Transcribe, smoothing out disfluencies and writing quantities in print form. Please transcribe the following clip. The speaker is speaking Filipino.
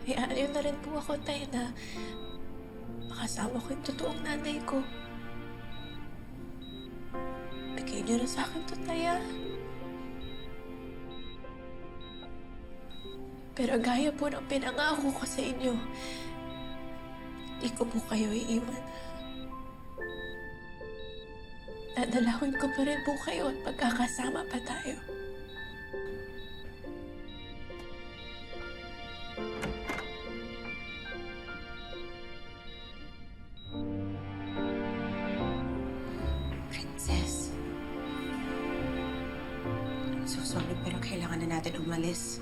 May ayaw na rin po ako, Tay, na makasama ko yung totoong nanay ko. Bigay niyo na sa akin to, Tay, ah. Pero gaya po ng pinangako ko sa inyo, di ko po kayo iiwan. Dadalawin ko pa rin po kayo at magkakasama pa tayo. Princess. I'm so sorry pero kailangan na natin umalis.